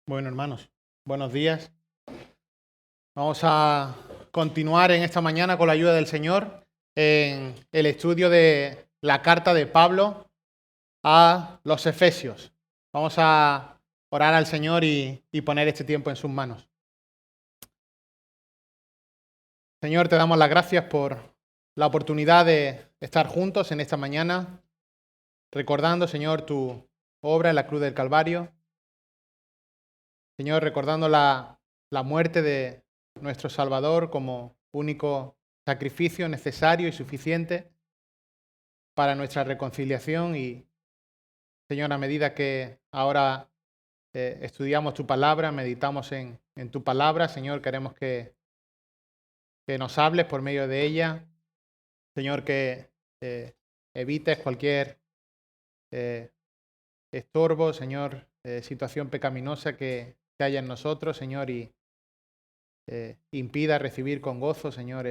Bueno, hermanos, buenos días. Vamos a continuar en esta mañana con la ayuda del Señor en el estudio de la carta de Pablo a los Efesios. Vamos a orar al Señor y poner este tiempo en sus manos. Señor, te damos las gracias por la oportunidad de estar juntos en esta mañana, recordando, Señor, tu obra en la cruz del Calvario. Señor, recordando la muerte de nuestro Salvador como único sacrificio necesario y suficiente para nuestra reconciliación. Y, Señor, a medida que ahora estudiamos tu palabra, meditamos en tu palabra, Señor, queremos que nos hables por medio de ella. Señor, que evites cualquier estorbo, Señor, situación pecaminosa que haya en nosotros, Señor, y impida recibir con gozo, Señor,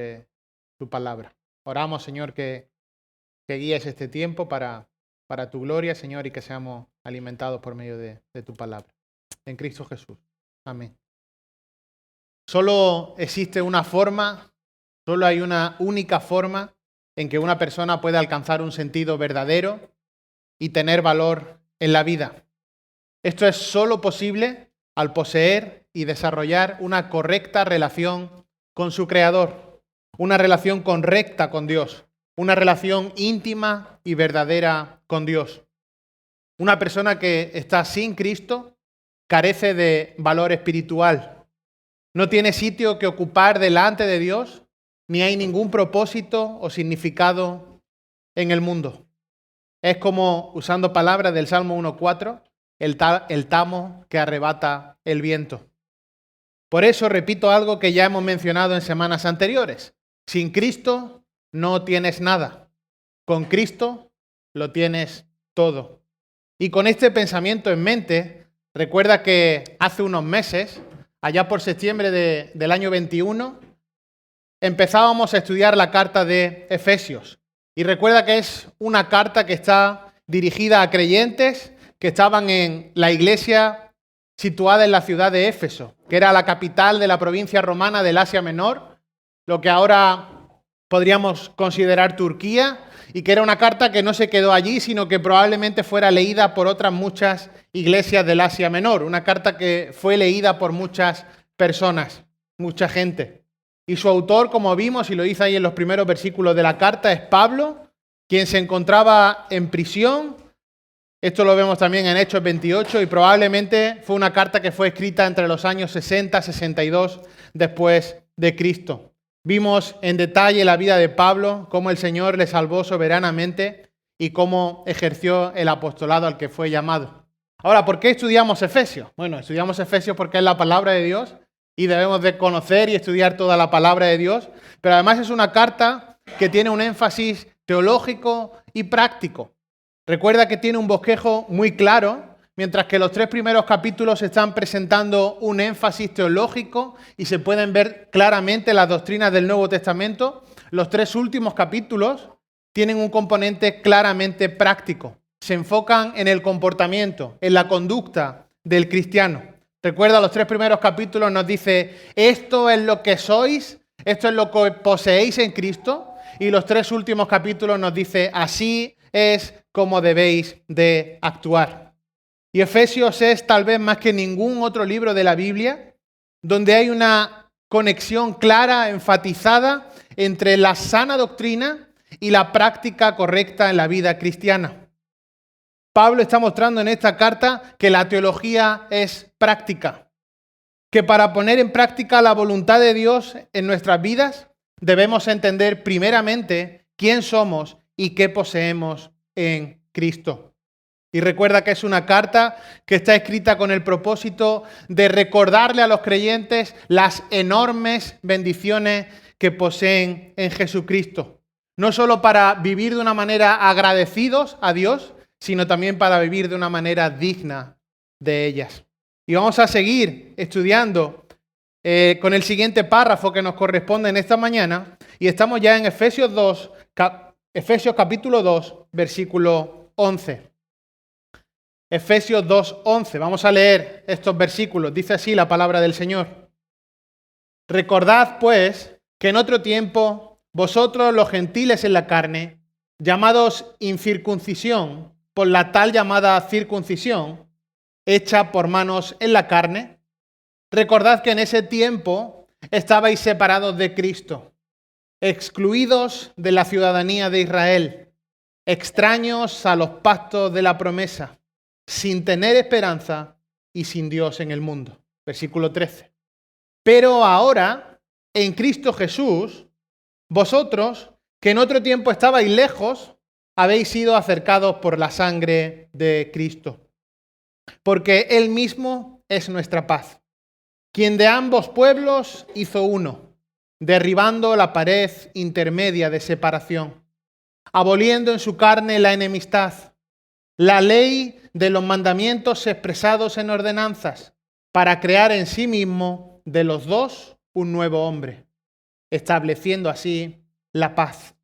tu palabra. Oramos, Señor, que guíes este tiempo para tu gloria, Señor, y que seamos alimentados por medio de tu palabra. En Cristo Jesús. Amén. Solo existe una forma, solo hay una única forma en que una persona puede alcanzar un sentido verdadero y tener valor en la vida. Esto es solo posible al poseer y desarrollar una correcta relación con su Creador, una relación correcta con Dios, una relación íntima y verdadera con Dios. Una persona que está sin Cristo carece de valor espiritual, no tiene sitio que ocupar delante de Dios, ni hay ningún propósito o significado en el mundo. Es como, usando palabras del Salmo 1:4, el tamo que arrebata el viento. Por eso repito algo que ya hemos mencionado en semanas anteriores. Sin Cristo no tienes nada. Con Cristo lo tienes todo. Y con este pensamiento en mente, recuerda que hace unos meses, allá por septiembre del año 21, empezábamos a estudiar la carta de Efesios. Y recuerda que es una carta que está dirigida a creyentes que estaban en la iglesia situada en la ciudad de Éfeso, que era la capital de la provincia romana del Asia Menor, lo que ahora podríamos considerar Turquía, y que era una carta que no se quedó allí, sino que probablemente fuera leída por otras muchas iglesias del Asia Menor, una carta que fue leída por muchas personas, mucha gente. Y su autor, como vimos y lo dice ahí en los primeros versículos de la carta, es Pablo, quien se encontraba en prisión. Esto lo vemos también en Hechos 28 y probablemente fue una carta que fue escrita entre los años 60 y 62 después de Cristo. Vimos en detalle la vida de Pablo, cómo el Señor le salvó soberanamente y cómo ejerció el apostolado al que fue llamado. Ahora, ¿por qué estudiamos Efesios? Bueno, estudiamos Efesios porque es la palabra de Dios y debemos de conocer y estudiar toda la palabra de Dios, pero además es una carta que tiene un énfasis teológico y práctico. Recuerda que tiene un bosquejo muy claro, mientras que los 3 primeros capítulos están presentando un énfasis teológico y se pueden ver claramente las doctrinas del Nuevo Testamento. Los 3 últimos capítulos tienen un componente claramente práctico. Se enfocan en el comportamiento, en la conducta del cristiano. Recuerda, los 3 primeros capítulos nos dice, esto es lo que sois, esto es lo que poseéis en Cristo. Y los 3 últimos capítulos nos dice, así es como debéis de actuar. Y Efesios es tal vez más que ningún otro libro de la Biblia donde hay una conexión clara, enfatizada entre la sana doctrina y la práctica correcta en la vida cristiana. Pablo está mostrando en esta carta que la teología es práctica, que para poner en práctica la voluntad de Dios en nuestras vidas debemos entender primeramente quién somos y qué poseemos en Cristo. Y recuerda que es una carta que está escrita con el propósito de recordarle a los creyentes las enormes bendiciones que poseen en Jesucristo. No solo para vivir de una manera agradecidos a Dios, sino también para vivir de una manera digna de ellas. Y vamos a seguir estudiando con el siguiente párrafo que nos corresponde en esta mañana. Y estamos ya en Efesios capítulo 2, versículo 11. Efesios 2:11. Vamos a leer estos versículos. Dice así la palabra del Señor. Recordad, pues, que en otro tiempo vosotros los gentiles en la carne, llamados incircuncisión por la tal llamada circuncisión, hecha por manos en la carne, recordad que en ese tiempo estabais separados de Cristo, excluidos de la ciudadanía de Israel, extraños a los pactos de la promesa, sin tener esperanza y sin Dios en el mundo. Versículo 13. Pero ahora, en Cristo Jesús, vosotros, que en otro tiempo estabais lejos, habéis sido acercados por la sangre de Cristo. Porque Él mismo es nuestra paz, quien de ambos pueblos hizo uno, derribando la pared intermedia de separación, aboliendo en su carne la enemistad, la ley de los mandamientos expresados en ordenanzas, para crear en sí mismo de los dos un nuevo hombre, estableciendo así la paz.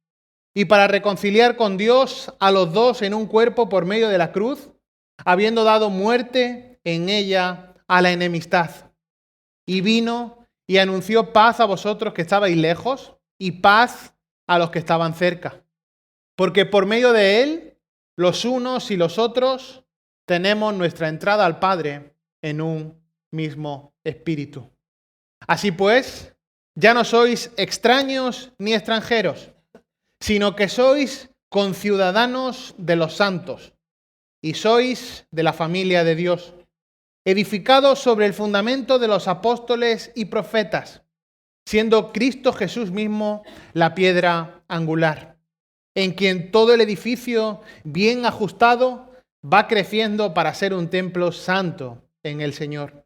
Y para reconciliar con Dios a los dos en un cuerpo por medio de la cruz, habiendo dado muerte en ella a la enemistad. Y vino y anunció paz a vosotros que estabais lejos y paz a los que estaban cerca. Porque por medio de Él, los unos y los otros, tenemos nuestra entrada al Padre en un mismo espíritu. Así pues, ya no sois extraños ni extranjeros, sino que sois conciudadanos de los santos y sois de la familia de Dios, edificados sobre el fundamento de los apóstoles y profetas, siendo Cristo Jesús mismo la piedra angular, en quien todo el edificio bien ajustado va creciendo para ser un templo santo en el Señor,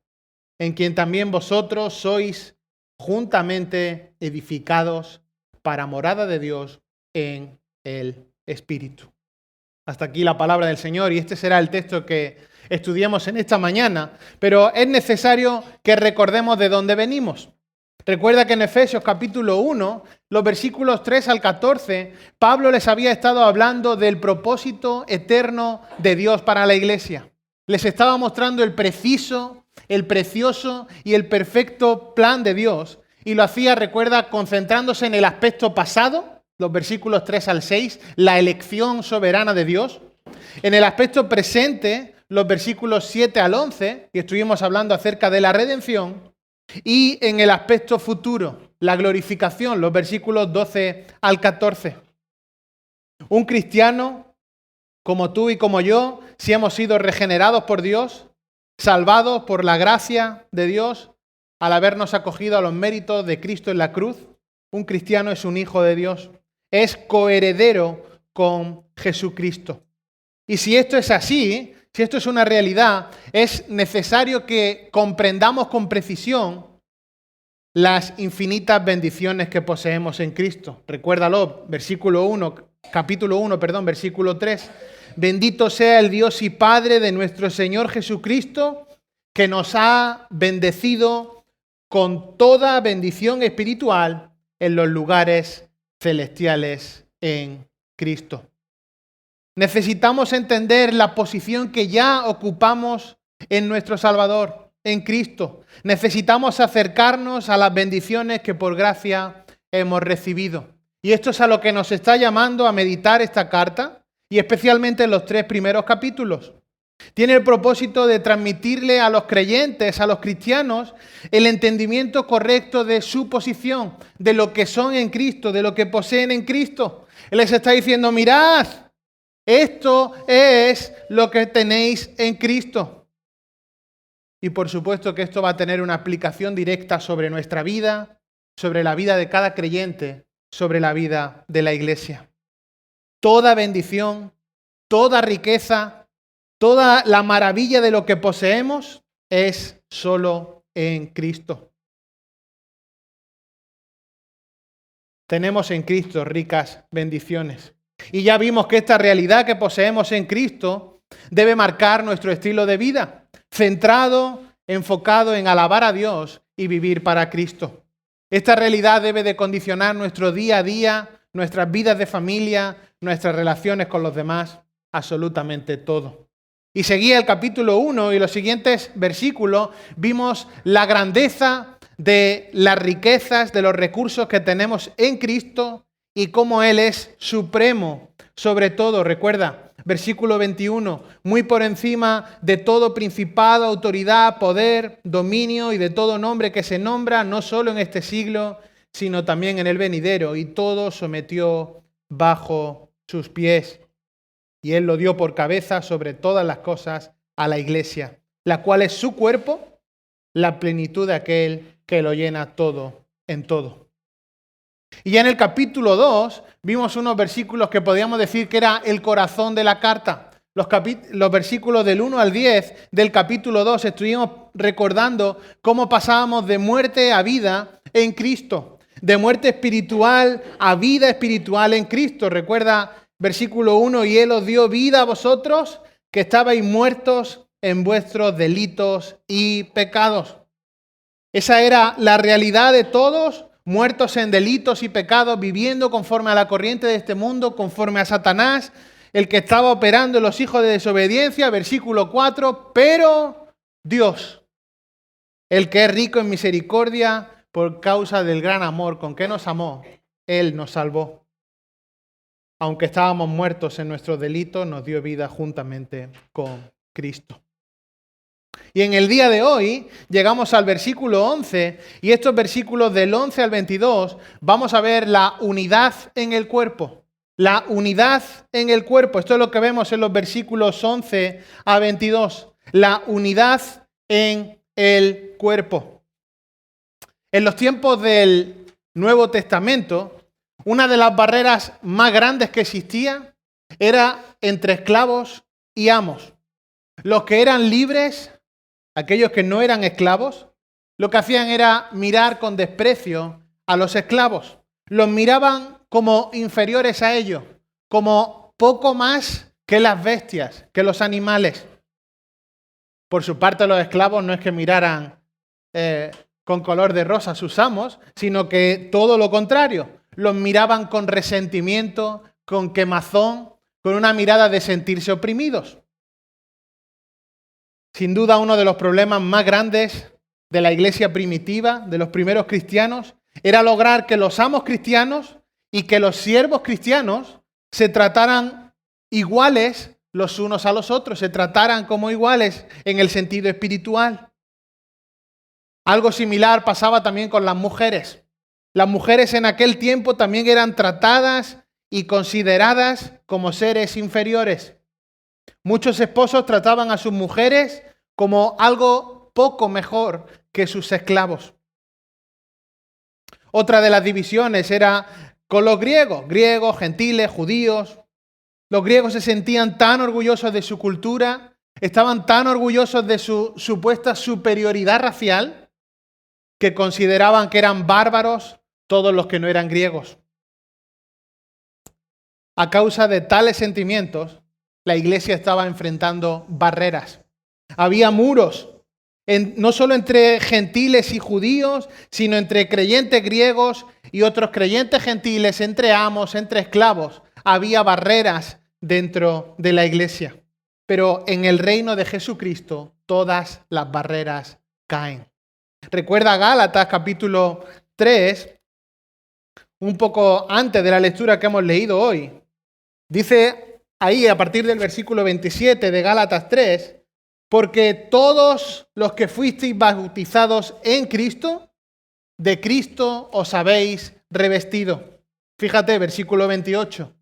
en quien también vosotros sois juntamente edificados para morada de Dios en el Espíritu. Hasta aquí la palabra del Señor y este será el texto que estudiamos en esta mañana, pero es necesario que recordemos de dónde venimos. Recuerda que en Efesios capítulo 1, los versículos 3 al 14, Pablo les había estado hablando del propósito eterno de Dios para la iglesia. Les estaba mostrando el preciso, el precioso y el perfecto plan de Dios y lo hacía, recuerda, concentrándose en el aspecto pasado, los versículos 3 al 6, la elección soberana de Dios. En el aspecto presente, los versículos 7 al 11, y estuvimos hablando acerca de la redención. Y en el aspecto futuro, la glorificación, los versículos 12 al 14. Un cristiano, como tú y como yo, si hemos sido regenerados por Dios, salvados por la gracia de Dios, al habernos acogido a los méritos de Cristo en la cruz, un cristiano es un hijo de Dios. Es coheredero con Jesucristo. Y si esto es así, si esto es una realidad, es necesario que comprendamos con precisión las infinitas bendiciones que poseemos en Cristo. Recuérdalo, capítulo 1, versículo 3. Bendito sea el Dios y Padre de nuestro Señor Jesucristo, que nos ha bendecido con toda bendición espiritual en los lugares celestiales en Cristo. Necesitamos entender la posición que ya ocupamos en nuestro Salvador, en Cristo. Necesitamos acercarnos a las bendiciones que por gracia hemos recibido. Y esto es a lo que nos está llamando a meditar esta carta, y especialmente en los 3 primeros capítulos. Tiene el propósito de transmitirle a los creyentes, a los cristianos, el entendimiento correcto de su posición, de lo que son en Cristo, de lo que poseen en Cristo. Él les está diciendo, mirad, esto es lo que tenéis en Cristo. Y por supuesto que esto va a tener una aplicación directa sobre nuestra vida, sobre la vida de cada creyente, sobre la vida de la iglesia. Toda bendición, toda riqueza, toda la maravilla de lo que poseemos es solo en Cristo. Tenemos en Cristo ricas bendiciones. Y ya vimos que esta realidad que poseemos en Cristo debe marcar nuestro estilo de vida, centrado, enfocado en alabar a Dios y vivir para Cristo. Esta realidad debe de condicionar nuestro día a día, nuestras vidas de familia, nuestras relaciones con los demás, absolutamente todo. Y seguía el capítulo 1 y los siguientes versículos vimos la grandeza de las riquezas, de los recursos que tenemos en Cristo y cómo Él es supremo sobre todo. Recuerda, versículo 21, muy por encima de todo principado, autoridad, poder, dominio y de todo nombre que se nombra, no solo en este siglo, sino también en el venidero, y todo sometió bajo sus pies. Y Él lo dio por cabeza sobre todas las cosas a la iglesia, la cual es su cuerpo, la plenitud de aquel que lo llena todo en todo. Y ya en el capítulo 2 vimos unos versículos que podríamos decir que era el corazón de la carta. Los versículos del 1 al 10 del capítulo 2 estuvimos recordando cómo pasábamos de muerte a vida en Cristo, de muerte espiritual a vida espiritual en Cristo. Recuerda versículo 1, y Él os dio vida a vosotros que estabais muertos en vuestros delitos y pecados. Esa era la realidad de todos, muertos en delitos y pecados, viviendo conforme a la corriente de este mundo, conforme a Satanás, el que estaba operando en los hijos de desobediencia. Versículo 4, pero Dios, el que es rico en misericordia por causa del gran amor con que nos amó, Él nos salvó. Aunque estábamos muertos en nuestros delitos, nos dio vida juntamente con Cristo. Y en el día de hoy llegamos al versículo 11, y estos versículos del 11 al 22 vamos a ver la unidad en el cuerpo. La unidad en el cuerpo. Esto es lo que vemos en los versículos 11 a 22. La unidad en el cuerpo. En los tiempos del Nuevo Testamento, una de las barreras más grandes que existía era entre esclavos y amos. Los que eran libres, aquellos que no eran esclavos, lo que hacían era mirar con desprecio a los esclavos. Los miraban como inferiores a ellos, como poco más que las bestias, que los animales. Por su parte, los esclavos no es que miraran con color de rosa a sus amos, sino que todo lo contrario. Los miraban con resentimiento, con quemazón, con una mirada de sentirse oprimidos. Sin duda, uno de los problemas más grandes de la iglesia primitiva, de los primeros cristianos, era lograr que los amos cristianos y que los siervos cristianos se trataran iguales los unos a los otros, se trataran como iguales en el sentido espiritual. Algo similar pasaba también con las mujeres. Las mujeres en aquel tiempo también eran tratadas y consideradas como seres inferiores. Muchos esposos trataban a sus mujeres como algo poco mejor que sus esclavos. Otra de las divisiones era con los griegos, gentiles, judíos. Los griegos se sentían tan orgullosos de su cultura, estaban tan orgullosos de su supuesta superioridad racial, que consideraban que eran bárbaros todos los que no eran griegos. A causa de tales sentimientos, la iglesia estaba enfrentando barreras. Había muros, no solo entre gentiles y judíos, sino entre creyentes griegos y otros creyentes gentiles, entre amos, entre esclavos. Había barreras dentro de la iglesia. Pero en el reino de Jesucristo, todas las barreras caen. Recuerda Gálatas capítulo 3, un poco antes de la lectura que hemos leído hoy. Dice ahí, a partir del versículo 27 de Gálatas 3, porque todos los que fuisteis bautizados en Cristo, de Cristo os habéis revestido. Fíjate, versículo 28.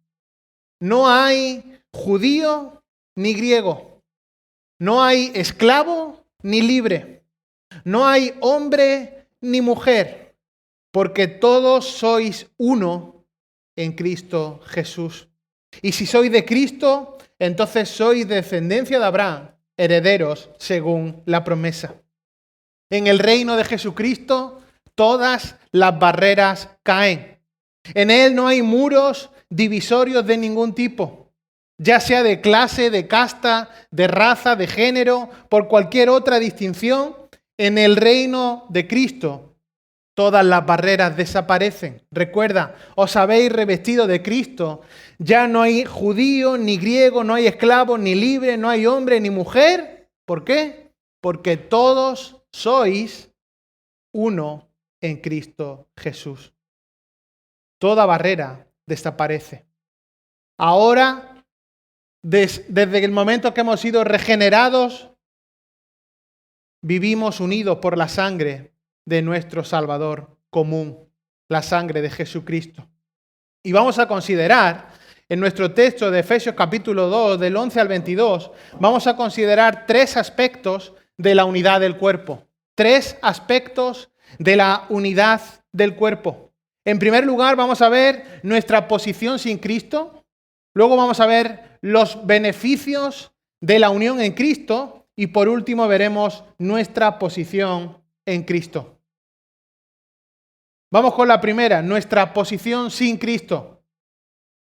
No hay judío ni griego, no hay esclavo ni libre, no hay hombre ni mujer, porque todos sois uno en Cristo Jesús. Y si sois de Cristo, entonces sois descendencia de Abraham, herederos según la promesa. En el reino de Jesucristo, todas las barreras caen. En Él no hay muros divisorios de ningún tipo, ya sea de clase, de casta, de raza, de género, por cualquier otra distinción. En el reino de Cristo, todas las barreras desaparecen. Recuerda, os habéis revestido de Cristo. Ya no hay judío, ni griego, no hay esclavo, ni libre, no hay hombre, ni mujer. ¿Por qué? Porque todos sois uno en Cristo Jesús. Toda barrera desaparece. Ahora, desde el momento que hemos sido regenerados, vivimos unidos por la sangre de nuestro Salvador común, la sangre de Jesucristo. Y vamos a considerar, en nuestro texto de Efesios capítulo 2, del 11 al 22, vamos a considerar 3 aspectos de la unidad del cuerpo. 3 aspectos de la unidad del cuerpo. En primer lugar, vamos a ver nuestra posición sin Cristo. Luego vamos a ver los beneficios de la unión en Cristo. Y por último, veremos nuestra posición en Cristo. Vamos con la primera, nuestra posición sin Cristo.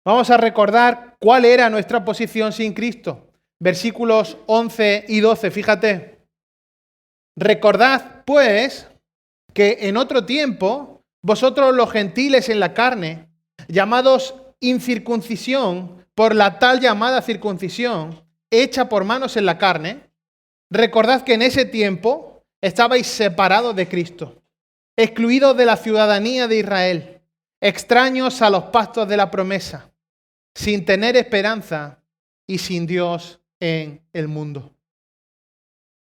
Vamos a recordar cuál era nuestra posición sin Cristo. Versículos 11 y 12, fíjate. Recordad, pues, que en otro tiempo, vosotros los gentiles en la carne, llamados incircuncisión por la tal llamada circuncisión, hecha por manos en la carne, recordad que en ese tiempo estabais separados de Cristo, excluidos de la ciudadanía de Israel, extraños a los pactos de la promesa, sin tener esperanza y sin Dios en el mundo.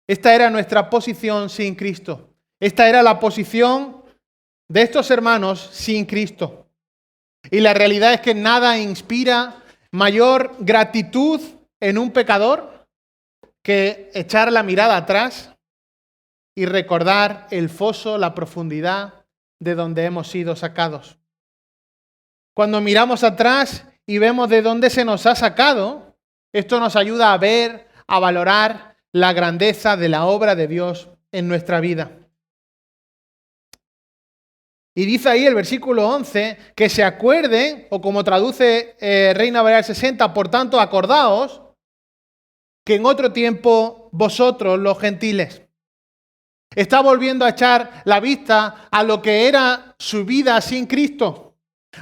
Esta era nuestra posición sin Cristo. Esta era la posición de estos hermanos sin Cristo. Y la realidad es que nada inspira mayor gratitud en un pecador que echar la mirada atrás y recordar el foso, la profundidad de donde hemos sido sacados. Cuando miramos atrás y vemos de dónde se nos ha sacado, esto nos ayuda a ver, a valorar la grandeza de la obra de Dios en nuestra vida. Y dice ahí el versículo 11, que se acuerden, o como traduce Reina Valera 60, por tanto, acordaos, que en otro tiempo vosotros, los gentiles. Está volviendo a echar la vista a lo que era su vida sin Cristo.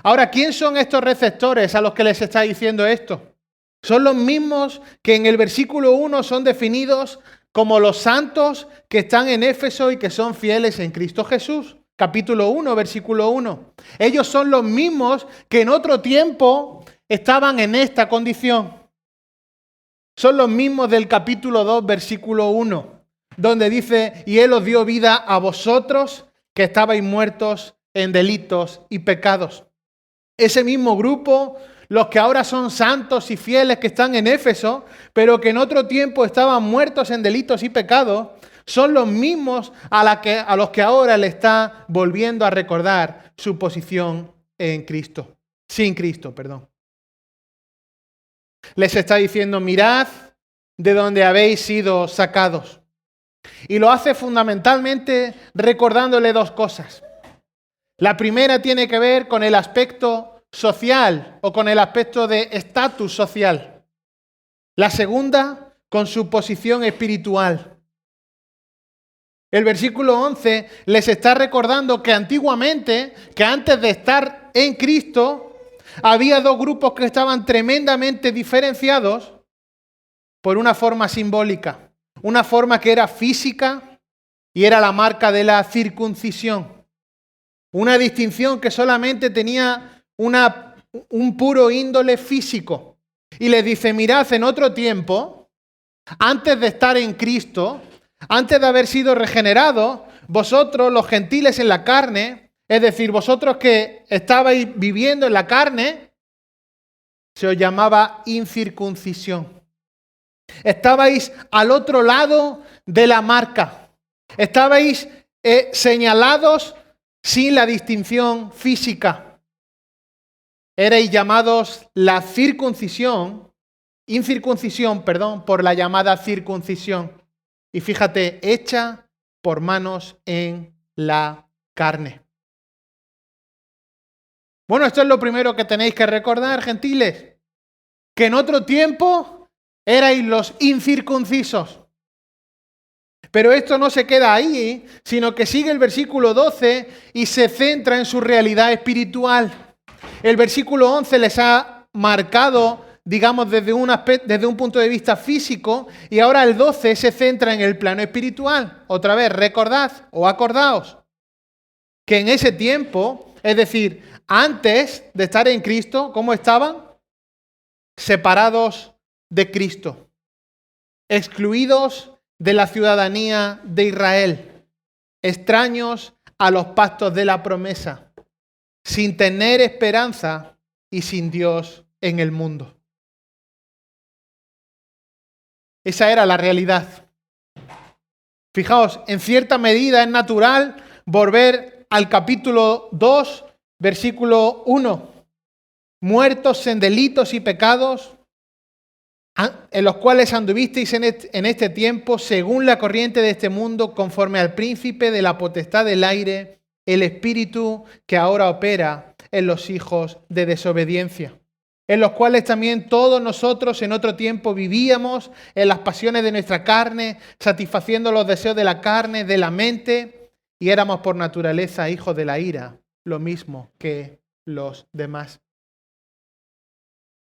Ahora, ¿quién son estos receptores a los que les está diciendo esto? Son los mismos que en el versículo 1 son definidos como los santos que están en Éfeso y que son fieles en Cristo Jesús. Capítulo 1, versículo 1. Ellos son los mismos que en otro tiempo estaban en esta condición. Son los mismos del capítulo 2, versículo 1, donde dice, y Él os dio vida a vosotros que estabais muertos en delitos y pecados. Ese mismo grupo, los que ahora son santos y fieles que están en Éfeso, pero que en otro tiempo estaban muertos en delitos y pecados, son los mismos a los que ahora le está volviendo a recordar su posición en Cristo, sin Cristo, perdón. Les está diciendo, mirad de donde habéis sido sacados. Y lo hace fundamentalmente recordándole 2 cosas. La primera tiene que ver con el aspecto social o con el aspecto de estatus social. La segunda, con su posición espiritual. El versículo 11 les está recordando que antiguamente, que antes de estar en Cristo, había 2 grupos que estaban tremendamente diferenciados por una forma simbólica. Una forma que era física y era la marca de la circuncisión. Una distinción que solamente tenía un puro índole físico. Y les dice, mirad, en otro tiempo, antes de estar en Cristo, antes de haber sido regenerados, vosotros, los gentiles en la carne, es decir, vosotros que estabais viviendo en la carne, se os llamaba incircuncisión. Estabais al otro lado de la marca. Estabais señalados sin la distinción física. Erais llamados la incircuncisión, por la llamada circuncisión. Y fíjate, hecha por manos en la carne. Bueno, esto es lo primero que tenéis que recordar, gentiles. Que en otro tiempo erais los incircuncisos. Pero esto no se queda ahí, sino que sigue el versículo 12 y se centra en su realidad espiritual. El versículo 11 les ha marcado, digamos, desde un punto de vista físico, y ahora el 12 se centra en el plano espiritual. Otra vez, recordad o acordaos que en ese tiempo, es decir, antes de estar en Cristo, ¿cómo estaban? Separados de Cristo, excluidos de la ciudadanía de Israel, extraños a los pactos de la promesa, sin tener esperanza y sin Dios en el mundo. Esa era la realidad. Fijaos, en cierta medida es natural volver al capítulo 2, versículo 1. Muertos en delitos y pecados, en los cuales anduvisteis en este tiempo, según la corriente de este mundo, conforme al príncipe de la potestad del aire, el espíritu que ahora opera en los hijos de desobediencia, en los cuales también todos nosotros en otro tiempo vivíamos en las pasiones de nuestra carne, satisfaciendo los deseos de la carne, de la mente, y éramos por naturaleza hijos de la ira, lo mismo que los demás.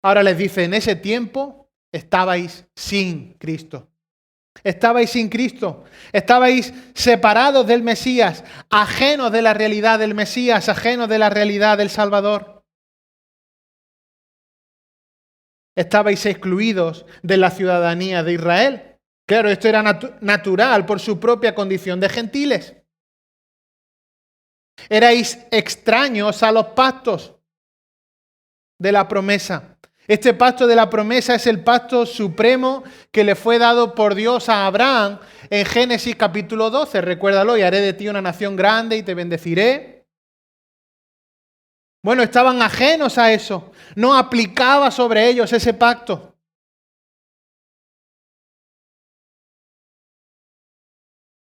Ahora les dice, en ese tiempo estabais sin Cristo. Estabais sin Cristo. Estabais separados del Mesías, ajenos de la realidad del Mesías, ajenos de la realidad del Salvador. Estabais excluidos de la ciudadanía de Israel. Claro, esto era natural por su propia condición de gentiles. Erais extraños a los pactos de la promesa. Este pacto de la promesa es el pacto supremo que le fue dado por Dios a Abraham en Génesis capítulo 12. Recuérdalo, y haré de ti una nación grande y te bendeciré. Bueno, estaban ajenos a eso. No aplicaba sobre ellos ese pacto.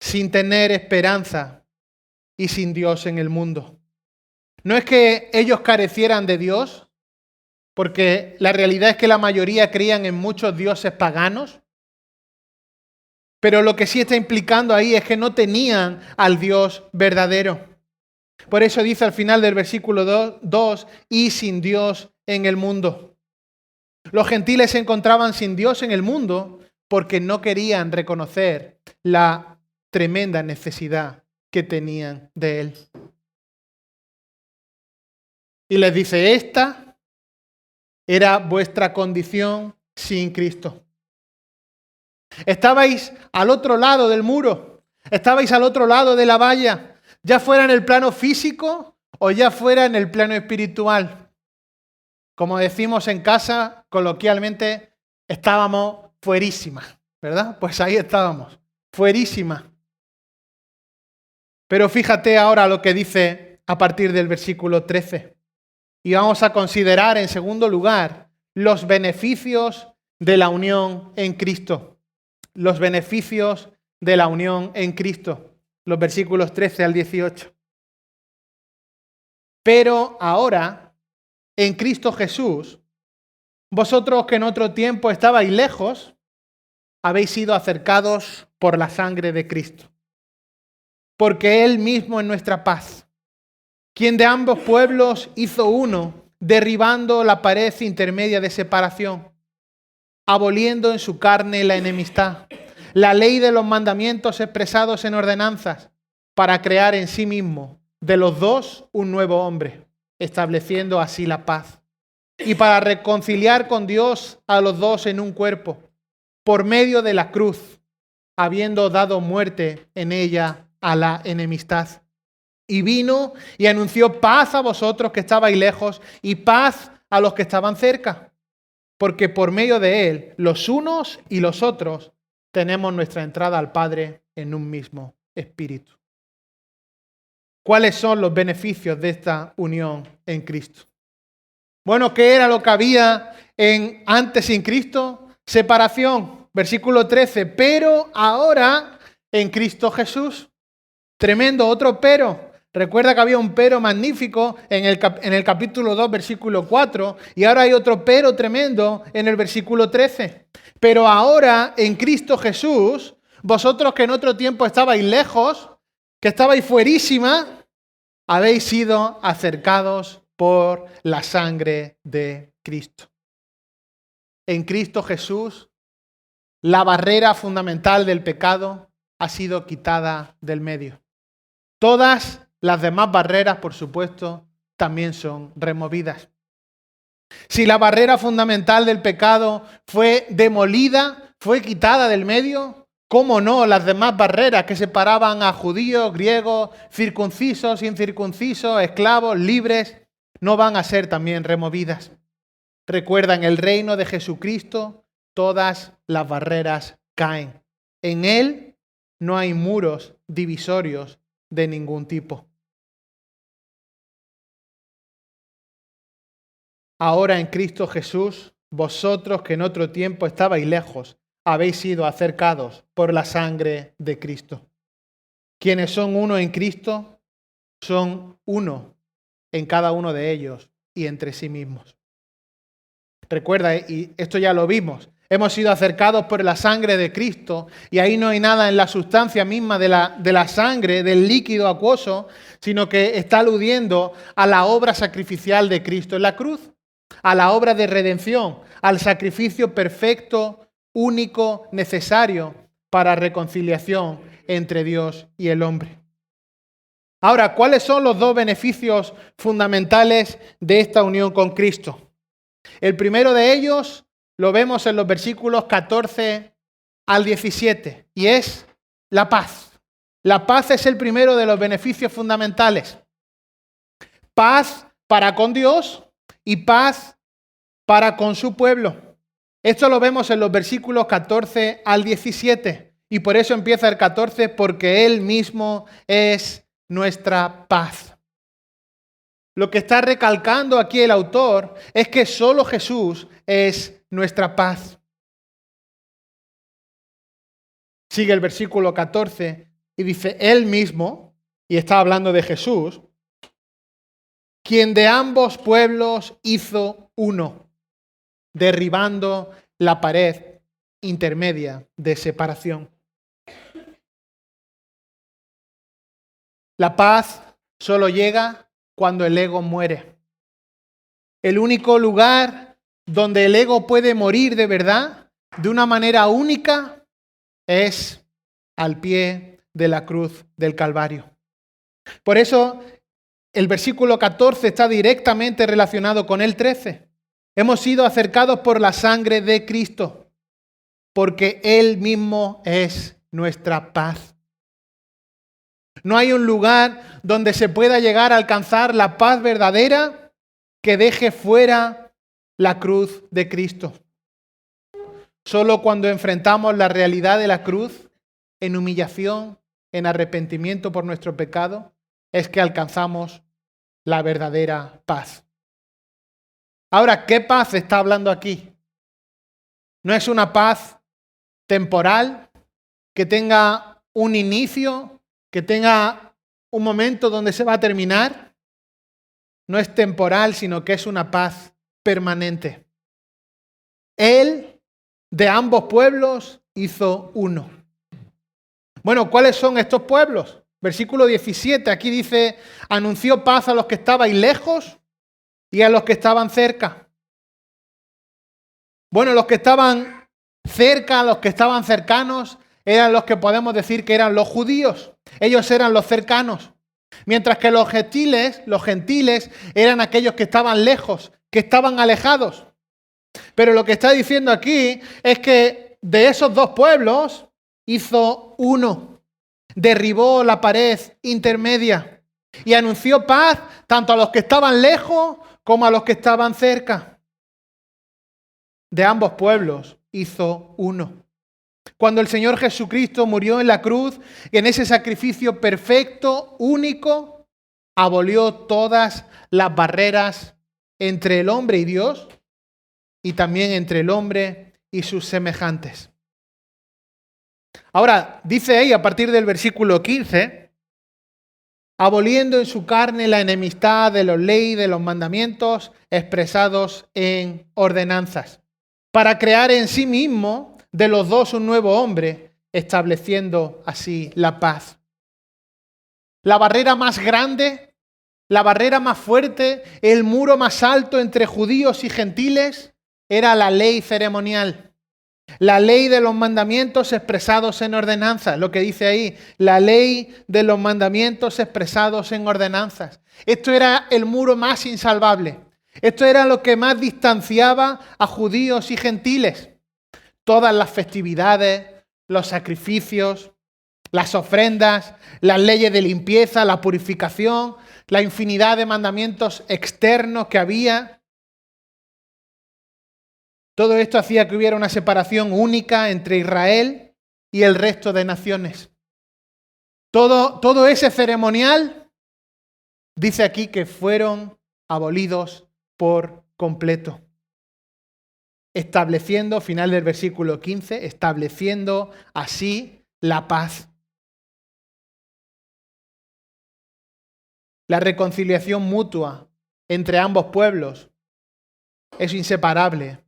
Sin tener esperanza y sin Dios en el mundo. No es que ellos carecieran de Dios, porque la realidad es que la mayoría creían en muchos dioses paganos, pero lo que sí está implicando ahí es que no tenían al Dios verdadero. Por eso dice al final del versículo 2, y sin Dios en el mundo. Los gentiles se encontraban sin Dios en el mundo porque no querían reconocer la tremenda necesidad que tenían de Él. Y les dice, esta era vuestra condición sin Cristo. Estabais al otro lado del muro, estabais al otro lado de la valla, ya fuera en el plano físico o ya fuera en el plano espiritual. Como decimos en casa, coloquialmente, estábamos fuerísimas, ¿verdad? Pues ahí estábamos, fuerísimas. Pero fíjate ahora lo que dice a partir del versículo 13. Y vamos a considerar en segundo lugar los beneficios de la unión en Cristo. Los beneficios de la unión en Cristo. Los versículos 13 al 18. Pero ahora, en Cristo Jesús, vosotros que en otro tiempo estabais lejos, habéis sido acercados por la sangre de Cristo. Porque Él mismo es nuestra paz, quien de ambos pueblos hizo uno, derribando la pared intermedia de separación, aboliendo en su carne la enemistad, la ley de los mandamientos expresados en ordenanzas, para crear en sí mismo de los dos un nuevo hombre, estableciendo así la paz, y para reconciliar con Dios a los dos en un cuerpo, por medio de la cruz, habiendo dado muerte en ella a la enemistad. Y vino y anunció paz a vosotros que estabais lejos y paz a los que estaban cerca. Porque por medio de Él, los unos y los otros, tenemos nuestra entrada al Padre en un mismo espíritu. ¿Cuáles son los beneficios de esta unión en Cristo? Bueno, ¿qué era lo que había antes sin Cristo? Separación. Versículo 13. Pero ahora en Cristo Jesús. Tremendo, otro pero. Recuerda que había un pero magnífico en el capítulo 2, versículo 4, y ahora hay otro pero tremendo en el versículo 13. Pero ahora, en Cristo Jesús, vosotros que en otro tiempo estabais lejos, que estabais fuerísima, habéis sido acercados por la sangre de Cristo. En Cristo Jesús, la barrera fundamental del pecado ha sido quitada del medio. Todas las demás barreras, por supuesto, también son removidas. Si la barrera fundamental del pecado fue demolida, fue quitada del medio, ¿cómo no las demás barreras que separaban a judíos, griegos, circuncisos, incircuncisos, esclavos, libres, no van a ser también removidas? Recuerda, en el reino de Jesucristo, todas las barreras caen. En Él no hay muros divisorios de ningún tipo. Ahora en Cristo Jesús, vosotros que en otro tiempo estabais lejos, habéis sido acercados por la sangre de Cristo. Quienes son uno en Cristo, son uno en cada uno de ellos y entre sí mismos. Recuerda, y esto ya lo vimos, hemos sido acercados por la sangre de Cristo y ahí no hay nada en la sustancia misma de la sangre, del líquido acuoso, sino que está aludiendo a la obra sacrificial de Cristo en la cruz, a la obra de redención, al sacrificio perfecto, único, necesario para reconciliación entre Dios y el hombre. Ahora, ¿cuáles son los dos beneficios fundamentales de esta unión con Cristo? El primero de ellos lo vemos en los versículos 14 al 17 y es la paz. La paz es el primero de los beneficios fundamentales. Paz para con Dios y paz para con su pueblo. Esto lo vemos en los versículos 14 al 17 y por eso empieza el 14, porque Él mismo es nuestra paz. Lo que está recalcando aquí el autor es que solo Jesús es nuestra paz. Sigue el versículo 14 y dice, Él mismo, y está hablando de Jesús, quien de ambos pueblos hizo uno, derribando la pared intermedia de separación. La paz solo llega cuando el ego muere. El único lugar donde el ego puede morir de verdad, de una manera única, es al pie de la cruz del Calvario. Por eso el versículo 14 está directamente relacionado con el 13. Hemos sido acercados por la sangre de Cristo, porque Él mismo es nuestra paz. No hay un lugar donde se pueda llegar a alcanzar la paz verdadera que deje fuera la cruz de Cristo. Solo cuando enfrentamos la realidad de la cruz, en humillación, en arrepentimiento por nuestro pecado, es que alcanzamos la verdadera paz. Ahora, ¿qué paz está hablando aquí? No es una paz temporal que tenga un inicio, que tenga un momento donde se va a terminar. No es temporal, sino que es una paz permanente. Él, de ambos pueblos, hizo uno. Bueno, ¿cuáles son estos pueblos? Versículo 17, aquí dice, anunció paz a los que estaban lejos y a los que estaban cerca. Bueno, los que estaban cerca, los que estaban cercanos, eran los que podemos decir que eran los judíos. Ellos eran los cercanos. Mientras que los gentiles eran aquellos que estaban lejos, que estaban alejados. Pero lo que está diciendo aquí es que de esos dos pueblos hizo uno. Derribó la pared intermedia y anunció paz tanto a los que estaban lejos como a los que estaban cerca. De ambos pueblos hizo uno. Cuando el Señor Jesucristo murió en la cruz y en ese sacrificio perfecto, único, abolió todas las barreras entre el hombre y Dios y también entre el hombre y sus semejantes. Ahora, dice ahí a partir del versículo 15, aboliendo en su carne la enemistad de las leyes, de los mandamientos expresados en ordenanzas, para crear en sí mismo de los dos un nuevo hombre estableciendo así la paz. La barrera más grande, la barrera más fuerte, el muro más alto entre judíos y gentiles era la ley ceremonial. La ley de los mandamientos expresados en ordenanzas, lo que dice ahí, la ley de los mandamientos expresados en ordenanzas. Esto era el muro más insalvable. Esto era lo que más distanciaba a judíos y gentiles. Todas las festividades, los sacrificios, las ofrendas, las leyes de limpieza, la purificación, la infinidad de mandamientos externos que había. Todo esto hacía que hubiera una separación única entre Israel y el resto de naciones. Todo ese ceremonial, dice aquí que fueron abolidos por completo. Estableciendo, final del versículo 15, estableciendo así la paz. La reconciliación mutua entre ambos pueblos es inseparable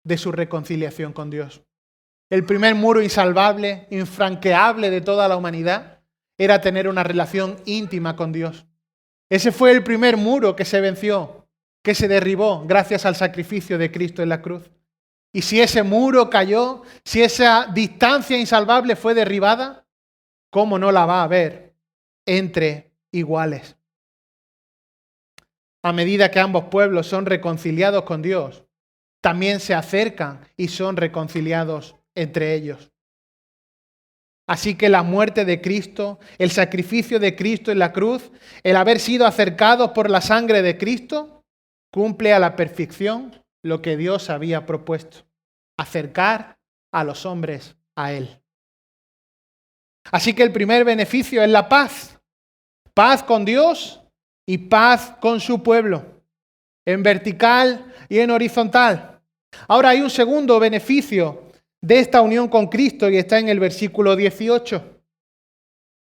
de su reconciliación con Dios. El primer muro insalvable, infranqueable de toda la humanidad, era tener una relación íntima con Dios. Ese fue el primer muro que se venció, que se derribó gracias al sacrificio de Cristo en la cruz. Y si ese muro cayó, si esa distancia insalvable fue derribada, ¿cómo no la va a haber entre iguales? A medida que ambos pueblos son reconciliados con Dios, también se acercan y son reconciliados entre ellos. Así que la muerte de Cristo, el sacrificio de Cristo en la cruz, el haber sido acercados por la sangre de Cristo, cumple a la perfección lo que Dios había propuesto: acercar a los hombres a Él. Así que el primer beneficio es la paz. Paz con Dios y paz con su pueblo, en vertical y en horizontal. Ahora hay un segundo beneficio de esta unión con Cristo y está en el versículo 18.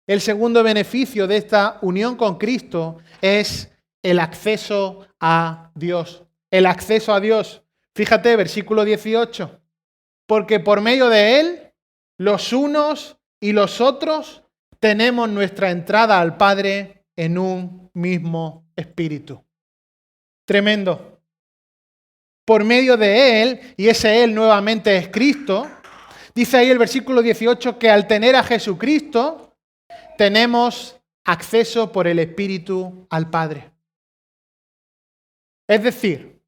El segundo beneficio de esta unión con Cristo es el acceso a Dios. El acceso a Dios. Fíjate, versículo 18. Porque por medio de Él, los unos y los otros, tenemos nuestra entrada al Padre en un mismo espíritu. Tremendo. Por medio de Él, y ese Él nuevamente es Cristo, dice ahí el versículo 18 que al tener a Jesucristo, tenemos acceso por el Espíritu al Padre. Es decir,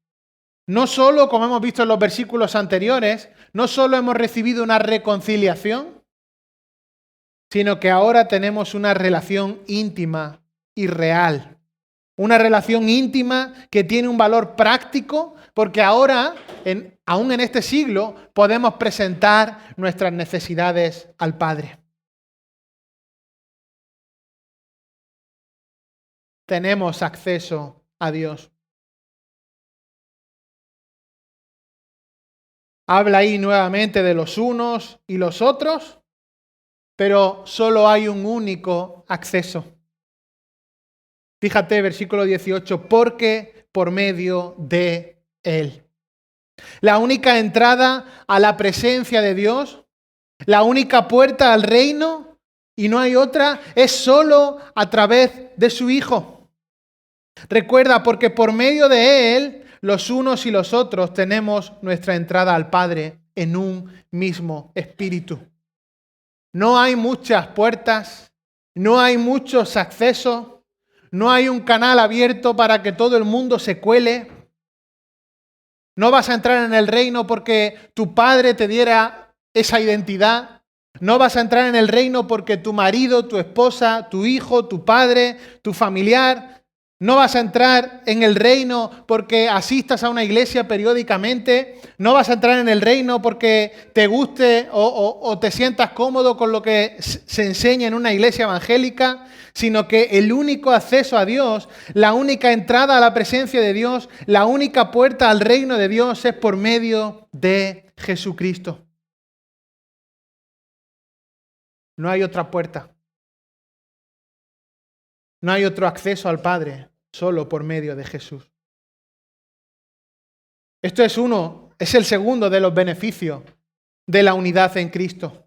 no solo, como hemos visto en los versículos anteriores, no solo hemos recibido una reconciliación, sino que ahora tenemos una relación íntima y real. Una relación íntima que tiene un valor práctico, porque ahora, aún en este siglo, podemos presentar nuestras necesidades al Padre. Tenemos acceso a Dios. Habla ahí nuevamente de los unos y los otros, pero solo hay un único acceso. Fíjate, versículo 18, porque por medio de Él. La única entrada a la presencia de Dios, la única puerta al reino, y no hay otra, es solo a través de su Hijo. Recuerda, porque por medio de Él, los unos y los otros tenemos nuestra entrada al Padre en un mismo espíritu. No hay muchas puertas, no hay muchos accesos, no hay un canal abierto para que todo el mundo se cuele. No vas a entrar en el reino porque tu padre te diera esa identidad. No vas a entrar en el reino porque tu marido, tu esposa, tu hijo, tu padre, tu familiar. No vas a entrar en el reino porque asistas a una iglesia periódicamente. No vas a entrar en el reino porque te guste o te sientas cómodo con lo que se enseña en una iglesia evangélica, sino que el único acceso a Dios, la única entrada a la presencia de Dios, la única puerta al reino de Dios es por medio de Jesucristo. No hay otra puerta. No hay otro acceso al Padre, solo por medio de Jesús. Esto es el segundo de los beneficios de la unidad en Cristo.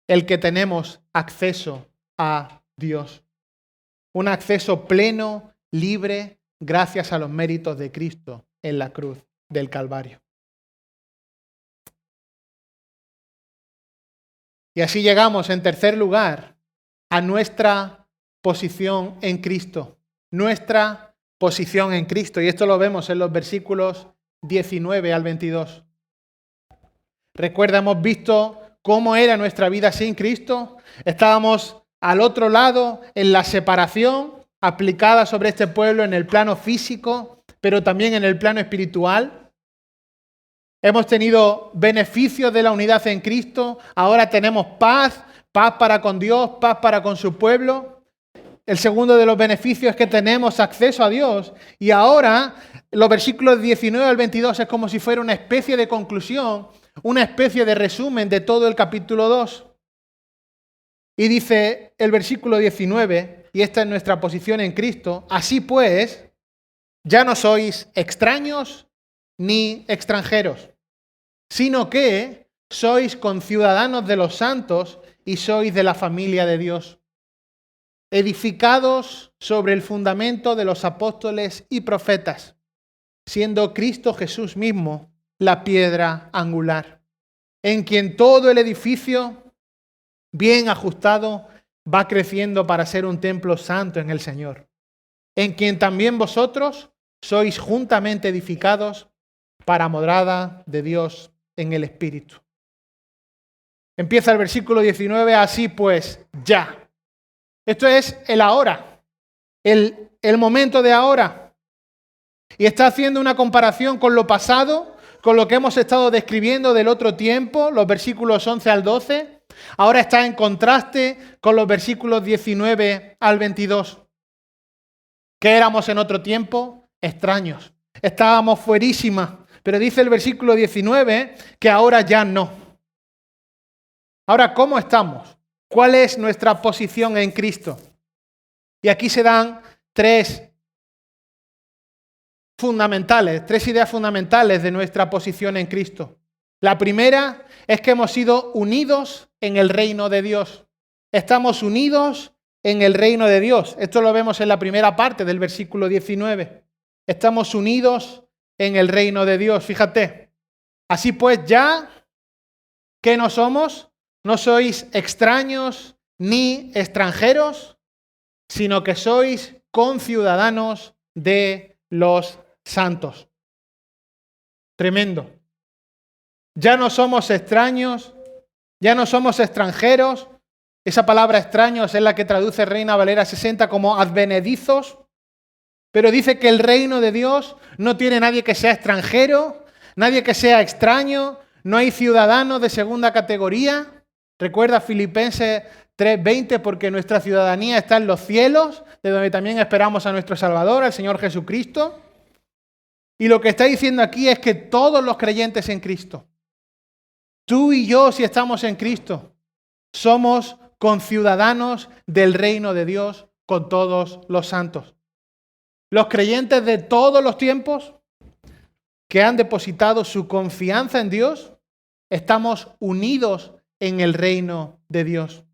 el que tenemos acceso a Dios. Un acceso pleno, libre, gracias a los méritos de Cristo en la cruz del Calvario. Y así llegamos, en tercer lugar, a nuestra posición en Cristo. Nuestra posición en Cristo. Y esto lo vemos en los versículos 19 al 22. Recuerda, hemos visto cómo era nuestra vida sin Cristo. Estábamos al otro lado, en la separación aplicada sobre este pueblo en el plano físico, pero también en el plano espiritual. Hemos tenido beneficios de la unidad en Cristo. Ahora tenemos paz, paz para con Dios, paz para con su pueblo. El segundo de los beneficios es que tenemos acceso a Dios. Y ahora, los versículos 19 al 22 es como si fuera una especie de conclusión, una especie de resumen de todo el capítulo 2. Y dice el versículo 19, y esta es nuestra posición en Cristo: así pues, ya no sois extraños ni extranjeros, sino que sois conciudadanos de los santos y sois de la familia de Dios, edificados sobre el fundamento de los apóstoles y profetas, siendo Cristo Jesús mismo la piedra angular, en quien todo el edificio, bien ajustado, va creciendo para ser un templo santo en el Señor, en quien también vosotros sois juntamente edificados para morada de Dios en el Espíritu. Empieza el versículo 19, así pues, ya. Esto es el ahora, el momento de ahora. Y está haciendo una comparación con lo pasado, con lo que hemos estado describiendo del otro tiempo, los versículos 11 al 12. Ahora está en contraste con los versículos 19 al 22. ¿Qué éramos en otro tiempo? Extraños. Estábamos fuerísimas. Pero dice el versículo 19 que ahora ya no. Ahora, ¿cómo estamos? ¿Cuál es nuestra posición en Cristo? Y aquí se dan tres ideas fundamentales de nuestra posición en Cristo. La primera es que hemos sido unidos en el reino de Dios. Estamos unidos en el reino de Dios. Esto lo vemos en la primera parte del versículo 19. Estamos unidos en el reino de Dios. Fíjate. Así pues, ya que no somos, no sois extraños ni extranjeros, sino que sois conciudadanos de los santos. Tremendo. Ya no somos extraños, ya no somos extranjeros. Esa palabra extraños es la que traduce Reina Valera 60 como advenedizos. Pero dice que el reino de Dios no tiene nadie que sea extranjero, nadie que sea extraño, no hay ciudadanos de segunda categoría. Recuerda Filipenses 3:20, porque nuestra ciudadanía está en los cielos, de donde también esperamos a nuestro Salvador, al Señor Jesucristo. Y lo que está diciendo aquí es que todos los creyentes en Cristo, tú y yo, si estamos en Cristo, somos conciudadanos del reino de Dios con todos los santos. Los creyentes de todos los tiempos que han depositado su confianza en Dios, estamos unidos en el reino de Dios.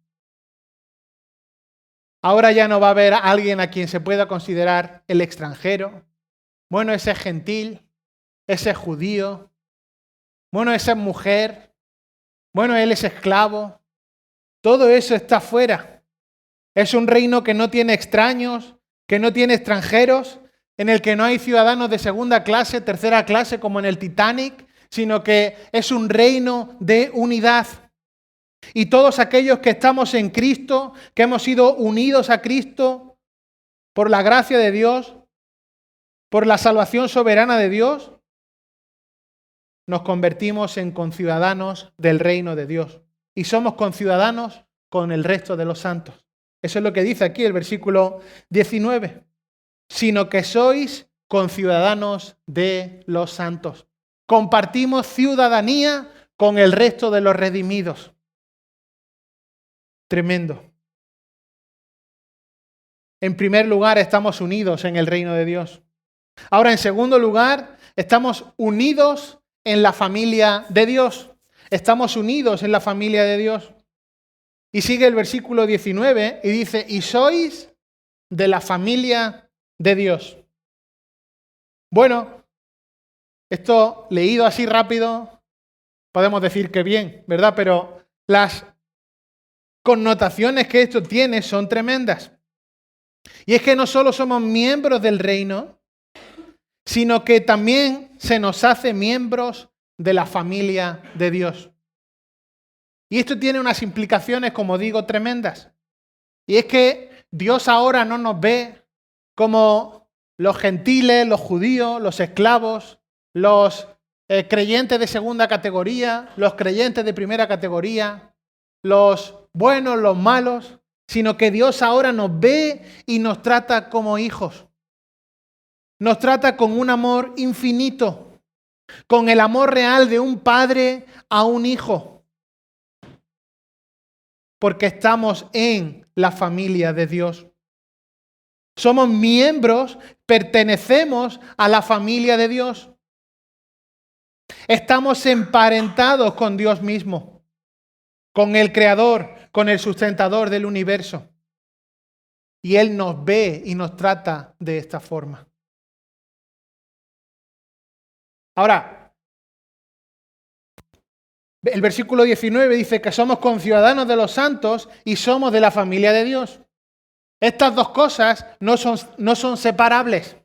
Ahora ya no va a haber alguien a quien se pueda considerar el extranjero. Bueno, ese es gentil, ese es judío. Bueno, esa es mujer. Bueno, él es esclavo. Todo eso está fuera. Es un reino que no tiene extraños, que no tiene extranjeros, en el que no hay ciudadanos de segunda clase, tercera clase, como en el Titanic, sino que es un reino de unidad. Y todos aquellos que estamos en Cristo, que hemos sido unidos a Cristo por la gracia de Dios, por la salvación soberana de Dios, nos convertimos en conciudadanos del reino de Dios. Y somos conciudadanos con el resto de los santos. Eso es lo que dice aquí el versículo 19. Sino que sois conciudadanos de los santos. Compartimos ciudadanía con el resto de los redimidos. Tremendo. En primer lugar, estamos unidos en el reino de Dios. Ahora, en segundo lugar, estamos unidos en la familia de Dios. Estamos unidos en la familia de Dios. Y sigue el versículo 19 y dice, y sois de la familia de Dios. Bueno, esto leído así rápido, podemos decir que bien, ¿verdad? Pero las connotaciones que esto tiene son tremendas. Y es que no solo somos miembros del reino, sino que también se nos hace miembros de la familia de Dios. Y esto tiene unas implicaciones, como digo, tremendas. Y es que Dios ahora no nos ve como los gentiles, los judíos, los esclavos, los creyentes de segunda categoría, los creyentes de primera categoría, los buenos, los malos, sino que Dios ahora nos ve y nos trata como hijos. Nos trata con un amor infinito, con el amor real de un padre a un hijo, porque estamos en la familia de Dios. Somos miembros, pertenecemos a la familia de Dios. Estamos emparentados con Dios mismo, con el Creador, con el sustentador del universo. Y Él nos ve y nos trata de esta forma. Ahora, el versículo 19 dice que somos conciudadanos de los santos y somos de la familia de Dios. Estas dos cosas no son separables.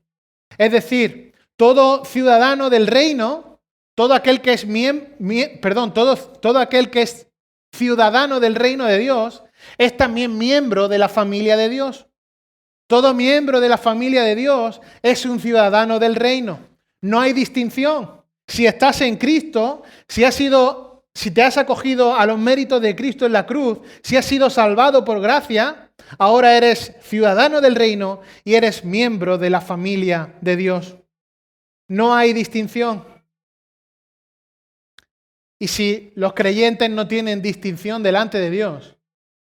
Es decir, todo ciudadano del reino, todo aquel que es todo aquel que es ciudadano del reino de Dios, es también miembro de la familia de Dios. Todo miembro de la familia de Dios es un ciudadano del reino. No hay distinción. Si estás en Cristo, si te has acogido a los méritos de Cristo en la cruz, si has sido salvado por gracia, ahora eres ciudadano del reino y eres miembro de la familia de Dios. No hay distinción. Y si los creyentes no tienen distinción delante de Dios,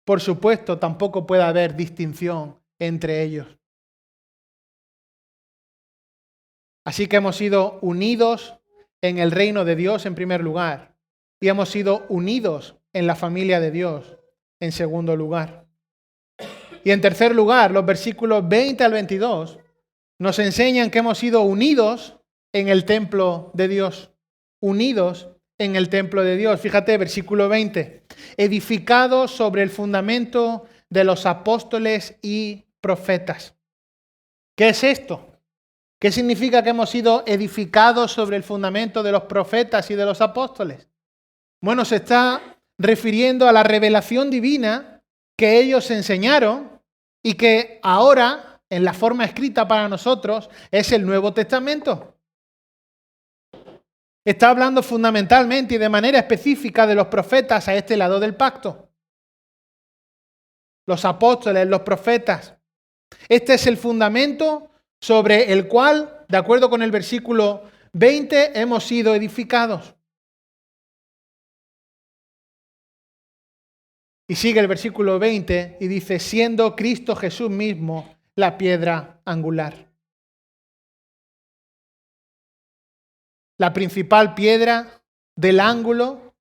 por supuesto tampoco puede haber distinción entre ellos. Así que hemos sido unidos en el reino de Dios en primer lugar y hemos sido unidos en la familia de Dios en segundo lugar. Y en tercer lugar, los versículos 20 al 22 nos enseñan que hemos sido unidos en el templo de Dios. Unidos en el templo de Dios. Fíjate, versículo 20. Edificados sobre el fundamento de los apóstoles y profetas. ¿Qué es esto? ¿Qué significa que hemos sido edificados sobre el fundamento de los profetas y de los apóstoles? Bueno, se está refiriendo a la revelación divina que ellos enseñaron y que ahora, en la forma escrita para nosotros, es el Nuevo Testamento. Está hablando fundamentalmente y de manera específica de los profetas a este lado del pacto. Los apóstoles, los profetas. Este es el fundamento sobre el cual, de acuerdo con el versículo 20, hemos sido edificados. Y sigue el versículo 20 y dice, siendo Cristo Jesús mismo la piedra angular. La principal piedra del ángulo,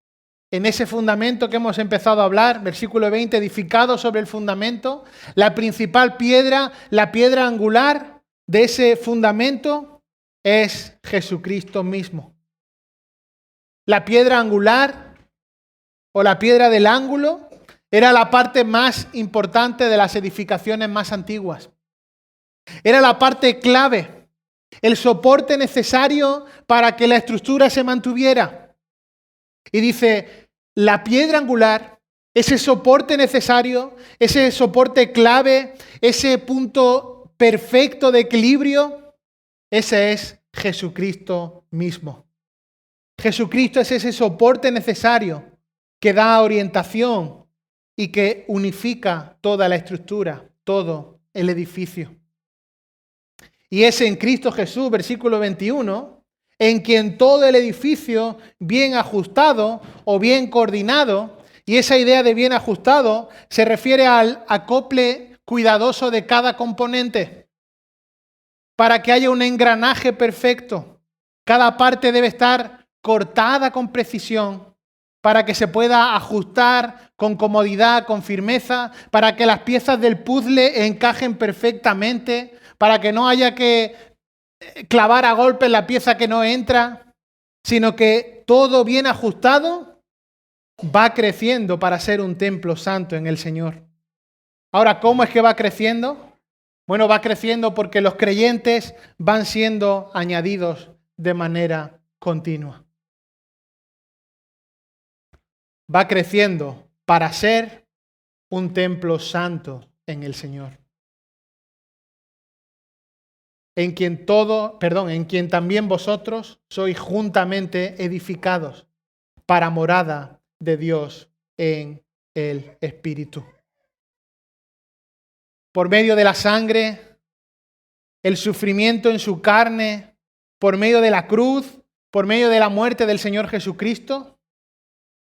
en ese fundamento que hemos empezado a hablar, versículo 20, edificado sobre el fundamento, la principal piedra, la piedra angular de ese fundamento es Jesucristo mismo. La piedra angular o la piedra del ángulo era la parte más importante de las edificaciones más antiguas. Era la parte clave, el soporte necesario para que la estructura se mantuviera. Y dice, la piedra angular, ese soporte necesario, ese soporte clave, ese punto perfecto de equilibrio, ese es Jesucristo mismo. Jesucristo es ese soporte necesario que da orientación y que unifica toda la estructura, todo el edificio. Y es en Cristo Jesús, versículo 21, en quien todo el edificio bien ajustado o bien coordinado, y esa idea de bien ajustado se refiere al acople cuidadoso de cada componente para que haya un engranaje perfecto. Cada parte debe estar cortada con precisión para que se pueda ajustar con comodidad, con firmeza, para que las piezas del puzzle encajen perfectamente, para que no haya que clavar a golpes la pieza que no entra, sino que todo bien ajustado va creciendo para ser un templo santo en el Señor. Ahora, ¿cómo es que va creciendo? Bueno, va creciendo porque los creyentes van siendo añadidos de manera continua. Va creciendo para ser un templo santo en el Señor. En quien también vosotros sois juntamente edificados para morada de Dios en el Espíritu. Por medio de la sangre, el sufrimiento en su carne, por medio de la cruz, por medio de la muerte del Señor Jesucristo,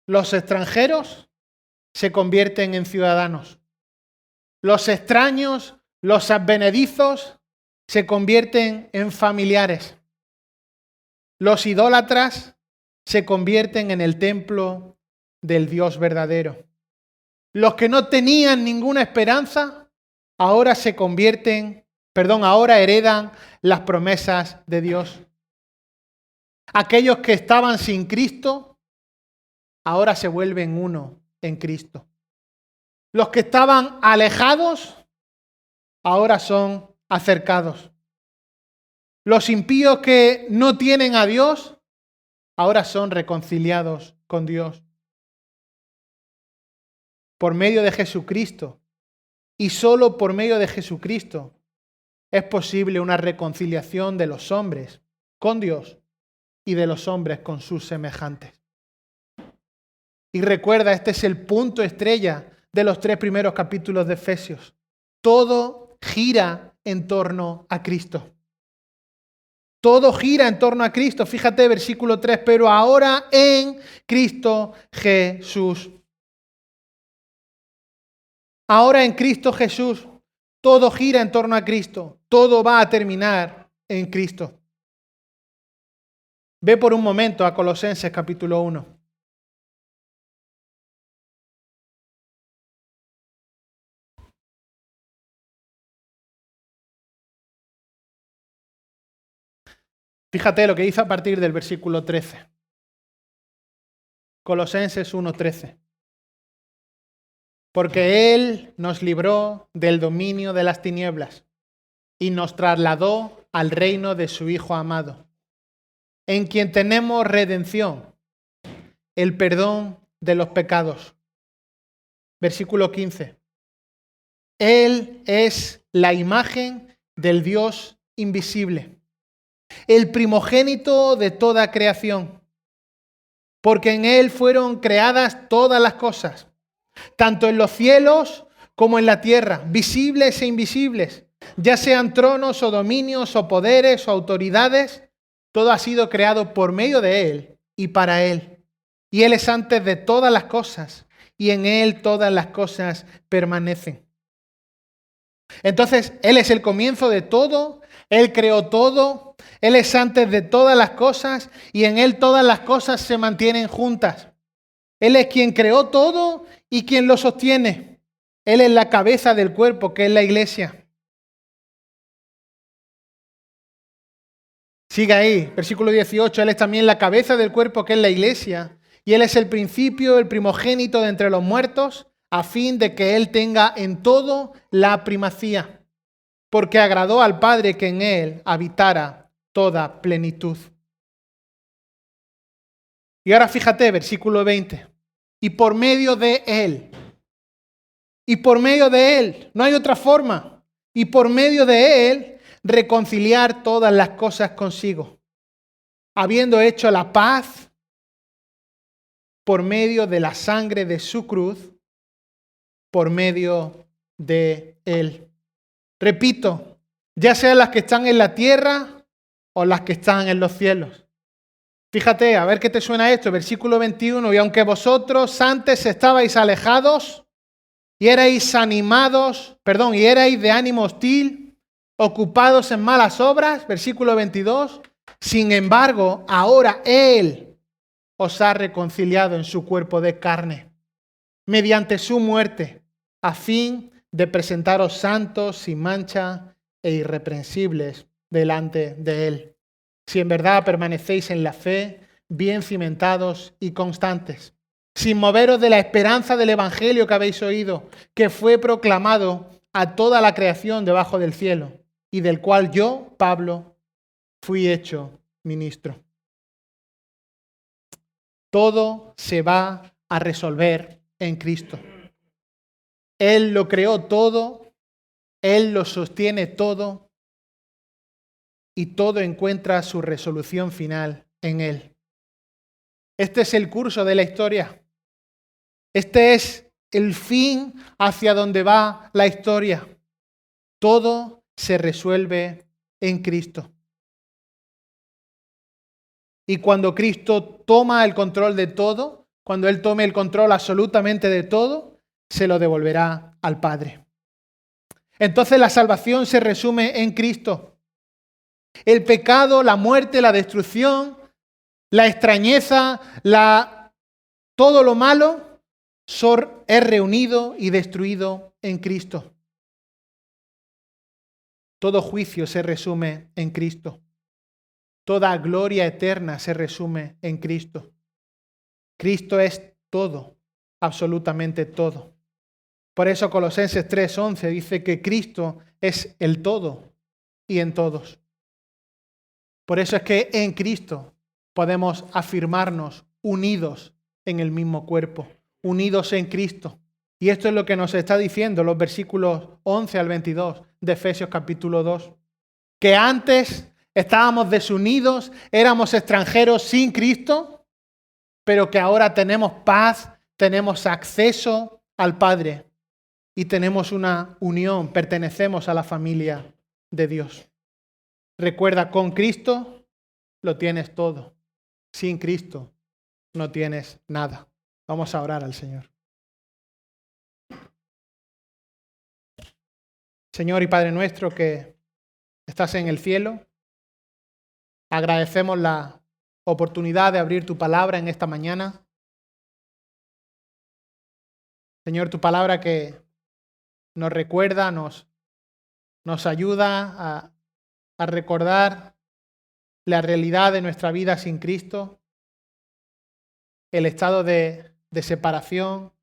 los extranjeros se convierten en ciudadanos. Los extraños, los advenedizos, se convierten en familiares. Los idólatras se convierten en el templo del Dios verdadero. Los que no tenían ninguna esperanza, ahora heredan las promesas de Dios. Aquellos que estaban sin Cristo, ahora se vuelven uno en Cristo. Los que estaban alejados, ahora son acercados. Los impíos que no tienen a Dios, ahora son reconciliados con Dios. Por medio de Jesucristo, y solo por medio de Jesucristo, es posible una reconciliación de los hombres con Dios y de los hombres con sus semejantes. Y recuerda, este es el punto estrella de los 3 primeros capítulos de Efesios. Todo gira en torno a Cristo. Todo gira en torno a Cristo. Fíjate, versículo 3, pero ahora en Cristo Jesús. Ahora en Cristo Jesús, todo gira en torno a Cristo. Todo va a terminar en Cristo. Ve por un momento a Colosenses capítulo 1. Fíjate lo que dice a partir del versículo 13. Colosenses 1:13. Porque Él nos libró del dominio de las tinieblas y nos trasladó al reino de su Hijo amado, en quien tenemos redención, el perdón de los pecados. Versículo 15. Él es la imagen del Dios invisible, el primogénito de toda creación, porque en Él fueron creadas todas las cosas, tanto en los cielos como en la tierra, visibles e invisibles, ya sean tronos o dominios o poderes o autoridades, todo ha sido creado por medio de Él y para Él. Y Él es antes de todas las cosas, y en Él todas las cosas permanecen. Entonces, Él es el comienzo de todo, Él creó todo, Él es antes de todas las cosas, y en Él todas las cosas se mantienen juntas. Él es quien creó todo y quien lo sostiene. Él es la cabeza del cuerpo, que es la iglesia. Sigue ahí, versículo 18. Él es también la cabeza del cuerpo, que es la iglesia. Y Él es el principio, el primogénito de entre los muertos, a fin de que Él tenga en todo la primacía. Porque agradó al Padre que en Él habitara toda plenitud. Y ahora fíjate, versículo 20. Y por medio de Él. Y por medio de Él. No hay otra forma. Y por medio de Él reconciliar todas las cosas consigo. Habiendo hecho la paz por medio de la sangre de su cruz. Por medio de Él. Repito, ya sean las que están en la tierra o las que están en los cielos. Fíjate, a ver qué te suena esto, versículo 21. Y aunque vosotros antes estabais alejados y erais y erais de ánimo hostil, ocupados en malas obras, versículo 22. Sin embargo, ahora Él os ha reconciliado en su cuerpo de carne, mediante su muerte, a fin de presentaros santos, sin mancha e irreprensibles delante de Él. Si en verdad permanecéis en la fe, bien cimentados y constantes, sin moveros de la esperanza del Evangelio que habéis oído, que fue proclamado a toda la creación debajo del cielo, y del cual yo, Pablo, fui hecho ministro. Todo se va a resolver en Cristo. Él lo creó todo, Él lo sostiene todo y todo encuentra su resolución final en Él. Este es el curso de la historia. Este es el fin hacia donde va la historia. Todo se resuelve en Cristo. Y cuando Cristo toma el control de todo, cuando Él tome el control absolutamente de todo, se lo devolverá al Padre. Entonces la salvación se resume en Cristo. El pecado, la muerte, la destrucción, la extrañeza, todo lo malo es reunido y destruido en Cristo. Todo juicio se resume en Cristo. Toda gloria eterna se resume en Cristo. Cristo es todo, absolutamente todo. Por eso Colosenses 3:11 dice que Cristo es el todo y en todos. Por eso es que en Cristo podemos afirmarnos unidos en el mismo cuerpo, unidos en Cristo. Y esto es lo que nos está diciendo los versículos 11 al 22 de Efesios capítulo 2. Que antes estábamos desunidos, éramos extranjeros sin Cristo, pero que ahora tenemos paz, tenemos acceso al Padre y tenemos una unión, pertenecemos a la familia de Dios. Recuerda, con Cristo lo tienes todo. Sin Cristo no tienes nada. Vamos a orar al Señor. Señor y Padre nuestro que estás en el cielo, agradecemos la oportunidad de abrir tu palabra en esta mañana. Señor, tu palabra que nos recuerda, nos ayuda a recordar la realidad de nuestra vida sin Cristo, el estado de separación,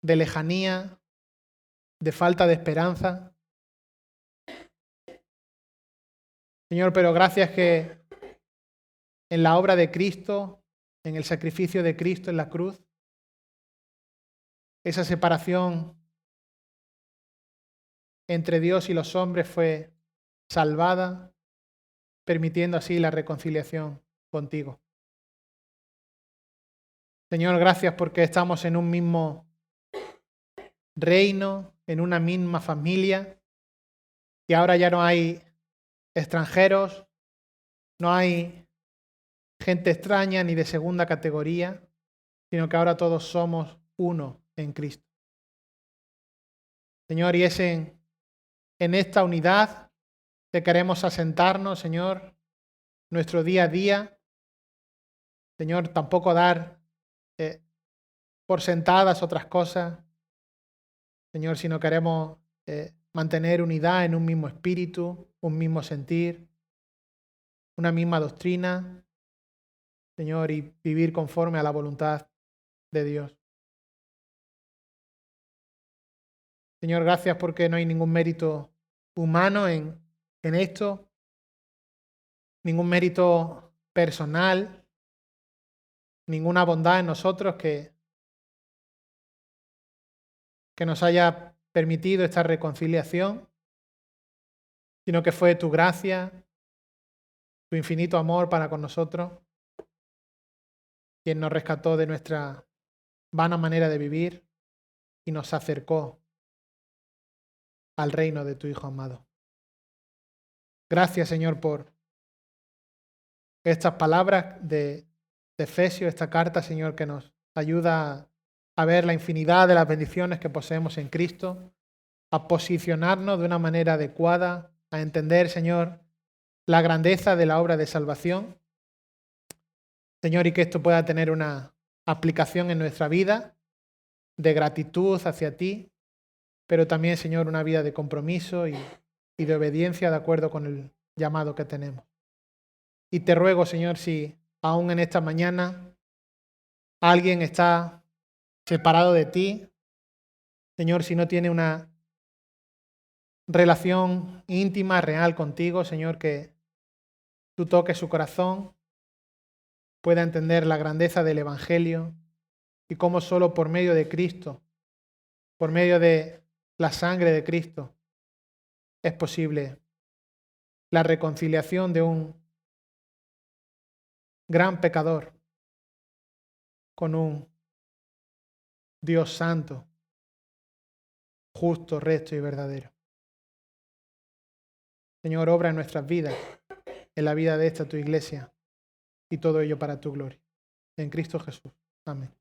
de lejanía, de falta de esperanza. Señor, pero gracias que en la obra de Cristo, en el sacrificio de Cristo en la cruz, esa separación entre Dios y los hombres fue salvada, permitiendo así la reconciliación contigo. Señor, gracias porque estamos en un mismo reino, en una misma familia, y ahora ya no hay extranjeros, no hay gente extraña ni de segunda categoría, sino que ahora todos somos uno en Cristo. Señor, y es en esta unidad que queremos asentarnos, Señor, nuestro día a día. Señor, tampoco dar por sentadas otras cosas, Señor, sino queremos mantener unidad en un mismo espíritu, un mismo sentir, una misma doctrina, Señor, y vivir conforme a la voluntad de Dios. Señor, gracias porque no hay ningún mérito humano en esto, ningún mérito personal, ninguna bondad en nosotros que nos haya permitido esta reconciliación, sino que fue tu gracia, tu infinito amor para con nosotros, quien nos rescató de nuestra vana manera de vivir y nos acercó al reino de tu Hijo amado. Gracias, Señor, por estas palabras de Efesios, esta carta, Señor, que nos ayuda a ver la infinidad de las bendiciones que poseemos en Cristo, a posicionarnos de una manera adecuada, a entender, Señor, la grandeza de la obra de salvación. Señor, y que esto pueda tener una aplicación en nuestra vida de gratitud hacia ti, pero también, Señor, una vida de compromiso y de obediencia de acuerdo con el llamado que tenemos. Y te ruego, Señor, si aún en esta mañana alguien está separado de ti, Señor, si no tiene una relación íntima, real contigo, Señor, que tú toques su corazón, pueda entender la grandeza del Evangelio y cómo solo por medio de Cristo, por medio de la sangre de Cristo, es posible la reconciliación de un gran pecador con un Dios santo, justo, recto y verdadero. Señor, obra en nuestras vidas, en la vida de esta tu iglesia, y todo ello para tu gloria. En Cristo Jesús. Amén.